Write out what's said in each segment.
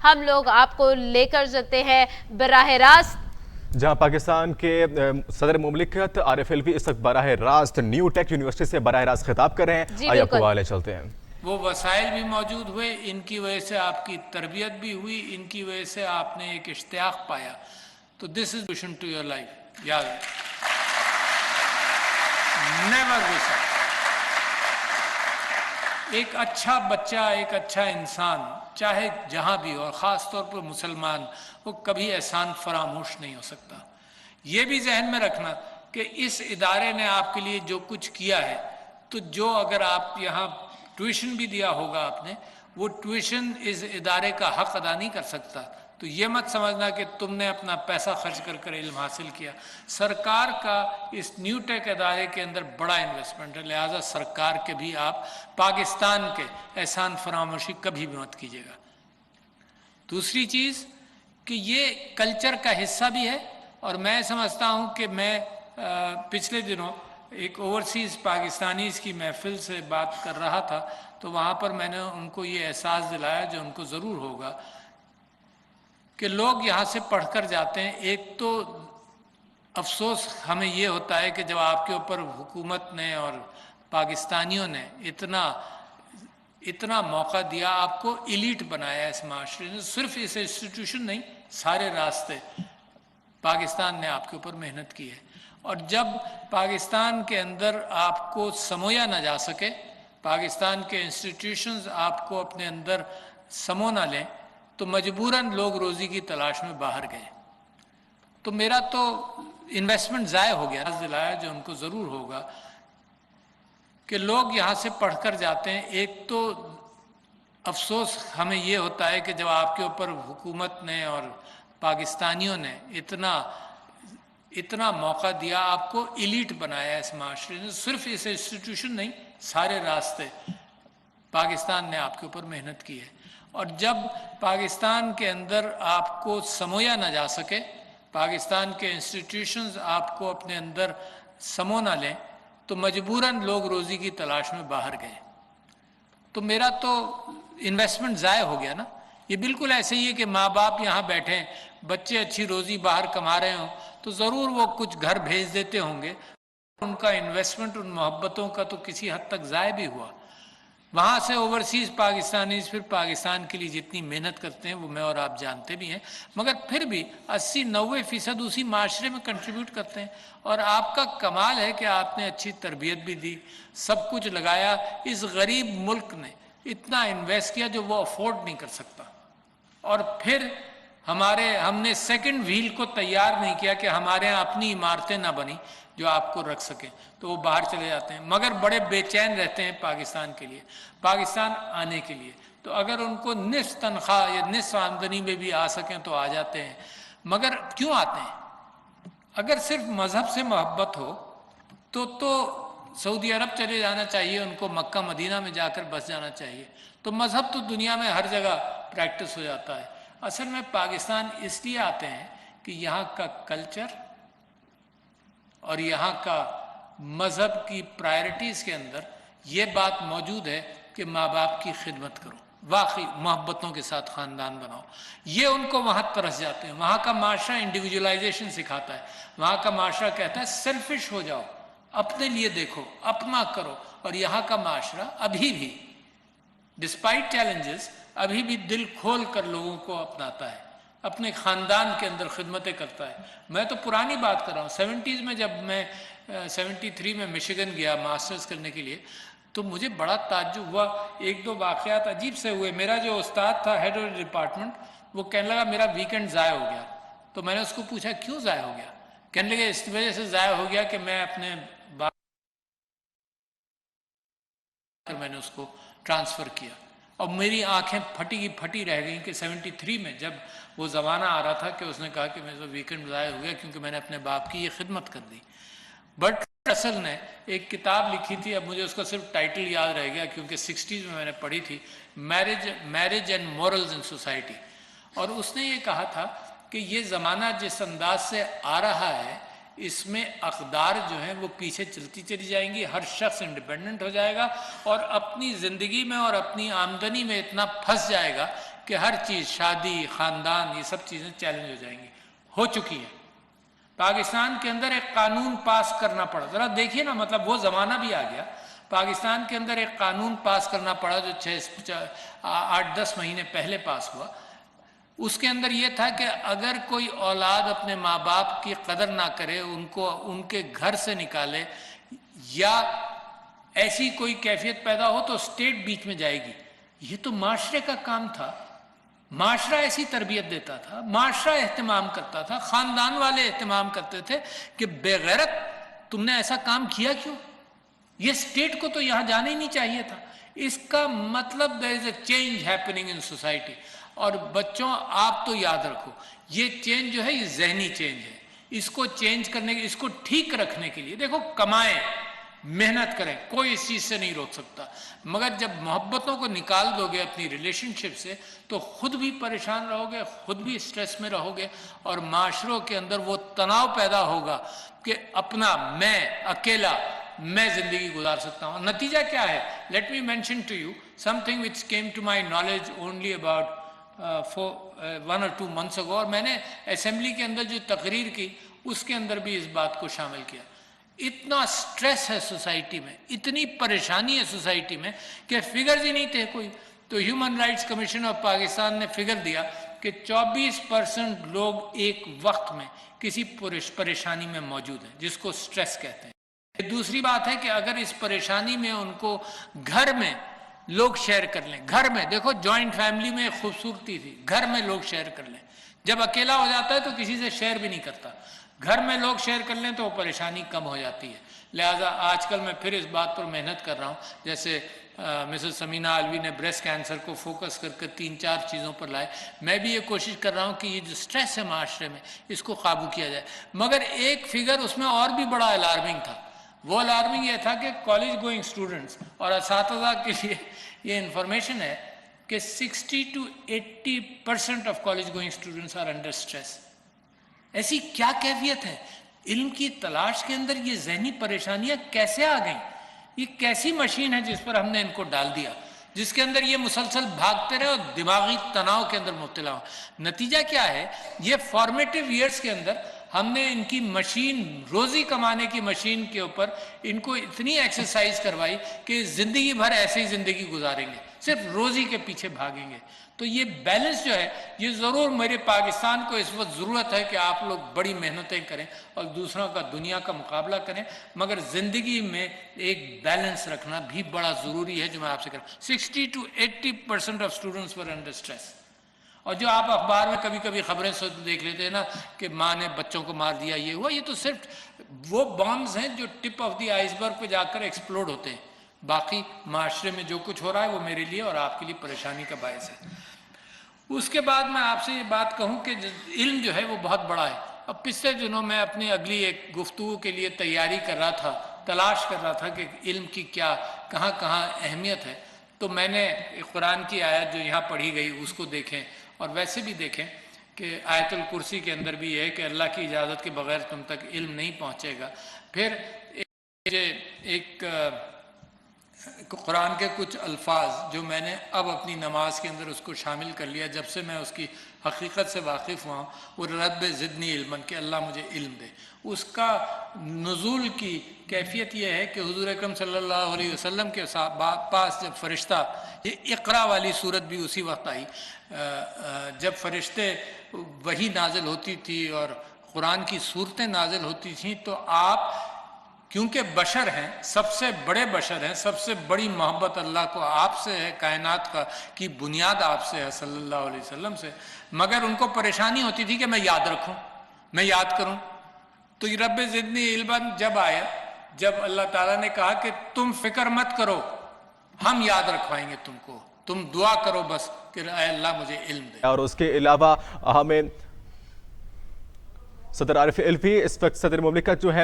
ہم لوگ آپ کو لے کر جاتے ہیں براہ راست جہاں پاکستان کے صدر مملکت عارف علوی اس وقت براہ راست نیو ٹیک یونیورسٹی سے براہ راست خطاب کر رہے ہیں. آئیے آپ کو حوالے چلتے ہیں. وہ وسائل بھی موجود ہوئے، ان کی وجہ سے آپ کی تربیت بھی ہوئی، ان کی وجہ سے آپ نے ایک اشتیاق پایا. تو دس از ویژن ٹو یور لائف. یاد ہے، نیور وش. ایک اچھا بچہ، ایک اچھا انسان چاہے جہاں بھی ہو، اور خاص طور پر مسلمان، وہ کبھی احسان فراموش نہیں ہو سکتا. یہ بھی ذہن میں رکھنا کہ اس ادارے نے آپ کے لیے جو کچھ کیا ہے، تو جو اگر آپ یہاں ٹیوشن بھی دیا ہوگا آپ نے، وہ ٹیوشن اس ادارے کا حق ادا نہیں کر سکتا. تو یہ مت سمجھنا کہ تم نے اپنا پیسہ خرچ کر کر علم حاصل کیا. سرکار کا اس نیو ٹیک ادارے کے اندر بڑا انویسٹمنٹ ہے، لہٰذا سرکار کے بھی آپ پاکستان کے احسان فراموشی کبھی بھی مت کیجیے گا. دوسری چیز کہ یہ کلچر کا حصہ بھی ہے، اور میں سمجھتا ہوں کہ میں پچھلے دنوں ایک اوورسیز پاکستانیز کی محفل سے بات کر رہا تھا، تو وہاں پر میں نے ان کو یہ احساس دلایا جو ان کو ضرور ہوگا کہ لوگ یہاں سے پڑھ کر جاتے ہیں. ایک تو افسوس ہمیں یہ ہوتا ہے کہ جب آپ کے اوپر حکومت نے اور پاکستانیوں نے اتنا موقع دیا، آپ کو ایلیٹ بنایا اس معاشرے نے، صرف اس انسٹیٹیوشن نہیں، سارے راستے پاکستان نے آپ کے اوپر محنت کی ہے. اور جب پاکستان کے اندر آپ کو سمویا نہ جا سکے، پاکستان کے انسٹیٹیوشنز آپ کو اپنے اندر سمو نہ لیں، تو مجبوراً لوگ روزی کی تلاش میں باہر گئے. تو میرا تو انویسٹمنٹ ضائع ہو گیا. دلایا جو ان کو ضرور ہوگا کہ لوگ یہاں سے پڑھ کر جاتے ہیں. ایک تو افسوس ہمیں یہ ہوتا ہے کہ جب آپ کے اوپر حکومت نے اور پاکستانیوں نے اتنا موقع دیا، آپ کو ایلیٹ بنایا اس معاشرے نے، صرف اس انسٹیٹیوشن نہیں، سارے راستے پاکستان نے آپ کے اوپر محنت کی ہے. اور جب پاکستان کے اندر آپ کو سمویا نہ جا سکے، پاکستان کے انسٹیٹیوشنز آپ کو اپنے اندر سمو نہ لیں، تو مجبوراً لوگ روزی کی تلاش میں باہر گئے. تو میرا تو انویسٹمنٹ ضائع ہو گیا نا. یہ بالکل ایسے ہی ہے کہ ماں باپ یہاں بیٹھے ہیں، بچے اچھی روزی باہر کما رہے ہوں، تو ضرور وہ کچھ گھر بھیج دیتے ہوں گے. ان کا انویسٹمنٹ، ان محبتوں کا تو کسی حد تک ضائع بھی ہوا. وہاں سے اوورسیز پاکستانیز پھر پاکستان کے لیے جتنی محنت کرتے ہیں وہ میں اور آپ جانتے بھی ہیں، مگر پھر بھی 80-90% اسی معاشرے میں کنٹریبیوٹ کرتے ہیں. اور آپ کا کمال ہے کہ آپ نے اچھی تربیت بھی دی، سب کچھ لگایا. اس غریب ملک نے اتنا انویسٹ کیا جو وہ افورڈ نہیں کر سکتا. اور پھر ہم نے سیکنڈ وہیل کو تیار نہیں کیا کہ ہمارے یہاں اپنی عمارتیں نہ بنی جو آپ کو رکھ سکیں، تو وہ باہر چلے جاتے ہیں، مگر بڑے بے چین رہتے ہیں پاکستان کے لیے، پاکستان آنے کے لیے. تو اگر ان کو نصف تنخواہ یا نصف آمدنی میں بھی آ سکیں تو آ جاتے ہیں. مگر کیوں آتے ہیں؟ اگر صرف مذہب سے محبت ہو تو سعودی عرب چلے جانا چاہیے، ان کو مکہ مدینہ میں جا کر بس جانا چاہیے. تو مذہب تو دنیا میں ہر جگہ پریکٹس ہو جاتا ہے. اصل میں پاکستان اس لیے آتے ہیں کہ یہاں کا کلچر اور یہاں کا مذہب کی پرائرٹیز کے اندر یہ بات موجود ہے کہ ماں باپ کی خدمت کرو، واقعی محبتوں کے ساتھ خاندان بناؤ. یہ ان کو وہاں ترس جاتے ہیں. وہاں کا معاشرہ انڈیویجولائزیشن سکھاتا ہے. وہاں کا معاشرہ کہتا ہے سیلفش ہو جاؤ، اپنے لیے دیکھو، اپنا کرو. اور یہاں کا معاشرہ ابھی بھی ڈسپائٹ چیلنجز ابھی بھی دل کھول کر لوگوں کو اپناتا ہے، اپنے خاندان کے اندر خدمتیں کرتا ہے. میں تو پرانی بات کر رہا ہوں، 70s میں جب میں 73 میں مشیگن گیا ماسٹرز کرنے کے لیے، تو مجھے بڑا تعجب ہوا. ایک دو واقعات عجیب سے ہوئے. میرا جو استاد تھا ہیڈ آف ڈپارٹمنٹ، وہ کہنے لگا میرا ویکنڈ ضائع ہو گیا. تو میں نے اس کو پوچھا کیوں ضائع ہو گیا؟ کہنے لگے اس وجہ سے ضائع ہو گیا کہ میں اپنے میں نے اس کو ٹرانسفر کیا. اور میری آنکھیں پھٹی رہ گئیں کہ 73 میں جب وہ زمانہ آ رہا تھا کہ اس نے کہا کہ میرا ویکنڈ ضائع ہو گیا کیونکہ میں نے اپنے باپ کی یہ خدمت کر دی. بٹ رسل نے ایک کتاب لکھی تھی، اب مجھے اس کا صرف ٹائٹل یاد رہ گیا کیونکہ 60s میں نے پڑھی تھی، marriage and morals in society. اور اس نے یہ کہا تھا کہ یہ زمانہ جس انداز سے آ رہا ہے، اس میں اقدار جو ہیں وہ پیچھے چلتی چلی جائیں گی. ہر شخص انڈیپینڈنٹ ہو جائے گا اور اپنی زندگی میں اور اپنی آمدنی میں اتنا پھنس جائے گا کہ ہر چیز شادی خاندان یہ سب چیزیں چیلنج ہو جائیں گی، ہو چکی ہیں۔ پاکستان کے اندر ایک قانون پاس کرنا پڑا، ذرا دیکھیے نا، مطلب وہ زمانہ بھی آ گیا۔ پاکستان کے اندر ایک قانون پاس کرنا پڑا جو 8-10 مہینے پہلے پاس ہوا۔ اس کے اندر یہ تھا کہ اگر کوئی اولاد اپنے ماں باپ کی قدر نہ کرے، ان کو ان کے گھر سے نکالے یا ایسی کوئی کیفیت پیدا ہو تو اسٹیٹ بیچ میں جائے گی۔ یہ تو معاشرے کا کام تھا، معاشرہ ایسی تربیت دیتا تھا، معاشرہ اہتمام کرتا تھا، خاندان والے اہتمام کرتے تھے کہ بے غیرت تم نے ایسا کام کیا کیوں؟ یہ اسٹیٹ کو تو یہاں جانا ہی نہیں چاہیے تھا۔ اس کا مطلب there is a change happening in society۔ اور بچوں آپ تو یاد رکھو، یہ چینج جو ہے یہ ذہنی چینج ہے۔ اس کو چینج کرنے کے، اس کو ٹھیک رکھنے کے لیے دیکھو کمائیں، محنت کریں، کوئی اس چیز سے نہیں روک سکتا، مگر جب محبتوں کو نکال دو گے اپنی ریلیشن شپ سے تو خود بھی پریشان رہو گے، خود بھی اسٹریس میں رہو گے، اور معاشروں کے اندر وہ تناؤ پیدا ہوگا کہ اپنا میں اکیلا میں زندگی گزار سکتا ہوں۔ نتیجہ کیا ہے؟ Let me mention to you something which came to my knowledge only about 1 or 2 months ago، اور میں نے اسمبلی کے اندر جو تقریر کی اس کے اندر بھی اس بات کو شامل کیا۔ اتنا سٹریس ہے سوسائٹی میں، اتنی پریشانی ہے سوسائٹی میں کہ فگرز ہی نہیں تھے کوئی۔ تو human rights commission of Pakistan نے فگر دیا کہ 24% لوگ ایک وقت میں کسی پریشانی میں موجود ہیں، جس کو سٹریس کہتے ہیں۔ دوسری بات ہے کہ اگر اس پریشانی میں ان کو گھر میں لوگ شیئر کر لیں، گھر میں دیکھو جوائنٹ فیملی میں ایک خوبصورتی تھی، گھر میں لوگ شیئر کر لیں۔ جب اکیلا ہو جاتا ہے تو کسی سے شیئر بھی نہیں کرتا، گھر میں لوگ شیئر کر لیں تو وہ پریشانی کم ہو جاتی ہے۔ لہٰذا آج کل میں پھر اس بات پر محنت کر رہا ہوں، جیسے مسز سمینہ علوی نے بریسٹ کینسر کو فوکس کر کے 3-4 چیزوں پر لائے، میں بھی یہ کوشش کر رہا ہوں کہ یہ جو سٹریس ہے معاشرے میں اس کو قابو کیا جائے۔ مگر ایک فگر اس میں اور بھی بڑا الارمنگ تھا، وہ الارمنگ یہ تھا کہ کالج گوئنگ اسٹوڈنٹس اور اساتذہ کے لیے یہ انفارمیشن ہے کہ 60 to 80% of college going students are under stress. ایسی کیا کیفیت ہے؟ علم کی تلاش کے اندر یہ ذہنی پریشانیاں کیسے آ گئیں؟ یہ کیسی مشین ہے جس پر ہم نے ان کو ڈال دیا، جس کے اندر یہ مسلسل بھاگتے رہے اور دماغی تناؤ کے اندر مبتلا ہوں۔ نتیجہ کیا ہے؟ یہ فارمیٹیو ایئرز کے اندر ہم نے ان کی مشین، روزی کمانے کی مشین کے اوپر ان کو اتنی ایکسرسائز کروائی کہ زندگی بھر ایسے ہی زندگی گزاریں گے، صرف روزی کے پیچھے بھاگیں گے۔ تو یہ بیلنس جو ہے یہ ضرور میرے پاکستان کو اس وقت ضرورت ہے کہ آپ لوگ بڑی محنتیں کریں اور دوسروں کا دنیا کا مقابلہ کریں، مگر زندگی میں ایک بیلنس رکھنا بھی بڑا ضروری ہے جو میں آپ سے کروں۔ 60 to 80% of students were under stress. اور جو آپ اخبار میں کبھی کبھی خبریں دیکھ لیتے ہیں نا کہ ماں نے بچوں کو مار دیا، یہ ہوا، یہ تو صرف وہ بامز ہیں جو ٹپ آف دی آئس برگ پہ جا کر ایکسپلوڈ ہوتے ہیں۔ باقی معاشرے میں جو کچھ ہو رہا ہے وہ میرے لیے اور آپ کے لیے پریشانی کا باعث ہے۔ اس کے بعد میں آپ سے یہ بات کہوں کہ علم جو ہے وہ بہت بڑا ہے۔ اب پچھلے دنوں میں اپنی اگلی ایک گفتگو کے لیے تیاری کر رہا تھا، تلاش کر رہا تھا کہ علم کی کیا کہاں کہاں اہمیت ہے، تو میں نے قرآن کی آیت جو یہاں پڑھی گئی اس کو دیکھیں، اور ویسے بھی دیکھیں کہ آیت الکرسی کے اندر بھی یہ ہے کہ اللہ کی اجازت کے بغیر تم تک علم نہیں پہنچے گا۔ پھر ایک قرآن کے کچھ الفاظ جو میں نے اب اپنی نماز کے اندر اس کو شامل کر لیا جب سے میں اس کی حقیقت سے واقف ہوا ہوں، وہ رب زدنی علما، کہ اللہ مجھے علم دے۔ اس کا نزول کی کیفیت یہ ہے کہ حضور اکرم صلی اللہ علیہ وسلم کے پاس جب فرشتہ، یہ اقرا والی صورت بھی اسی وقت آئی، جب فرشتے وحی نازل ہوتی تھی اور قرآن کی صورتیں نازل ہوتی تھیں تو آپ کیونکہ بشر ہیں، سب سے بڑے بشر ہیں، سب سے بڑی محبت اللہ کو آپ سے ہے، کائنات کی بنیاد آپ سے ہے صلی اللہ علیہ وسلم سے، مگر ان کو پریشانی ہوتی تھی کہ میں یاد رکھوں، میں یاد کروں۔ تو یہ رب زدنی علما جب آیا، جب اللہ تعالیٰ نے کہا کہ تم فکر مت کرو، ہم یاد رکھوائیں گے تم کو، تم دعا کرو بس کہ اے اللہ مجھے علم دے۔ اور اس کے علاوہ ہمیں صدر عارف الوی اس وقت صدر مملکت جو ہے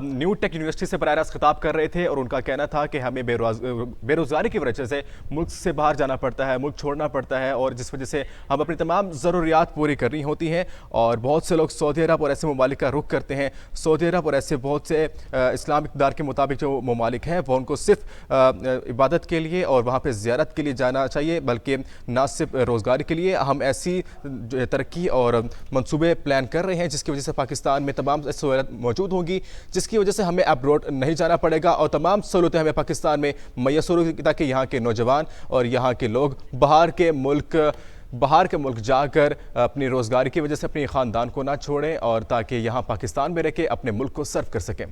نیو ٹیک یونیورسٹی سے براہ راست خطاب کر رہے تھے اور ان کا کہنا تھا کہ ہمیں بے روزگاری کی وجہ سے ملک سے باہر جانا پڑتا ہے، ملک چھوڑنا پڑتا ہے، اور جس وجہ سے ہم اپنی تمام ضروریات پوری کرنی ہوتی ہیں، اور بہت سے لوگ سعودی عرب اور ایسے ممالک کا رخ کرتے ہیں۔ سعودی عرب اور ایسے بہت سے اسلام اقتدار کے مطابق جو ممالک ہیں وہ ان کو صرف عبادت کے لیے اور وہاں پہ زیارت کے لیے جانا چاہیے، بلکہ نہ صرف روزگار کے لیے۔ ہم ایسی ترقی اور منصوبے پلان کر رہے ہیں جس کی وجہ سے پاکستان میں تمام سہولت موجود ہوں گی، جس کی وجہ سے ہمیں ابروڈ نہیں جانا پڑے گا، اور تمام سہولتیں ہمیں پاکستان میں میسر ہوں گی تاکہ یہاں کے نوجوان اور یہاں کے لوگ باہر کے ملک جا کر اپنی روزگار کی وجہ سے اپنی خاندان کو نہ چھوڑیں، اور تاکہ یہاں پاکستان میں رہ کے اپنے ملک کو سرو کر سکیں۔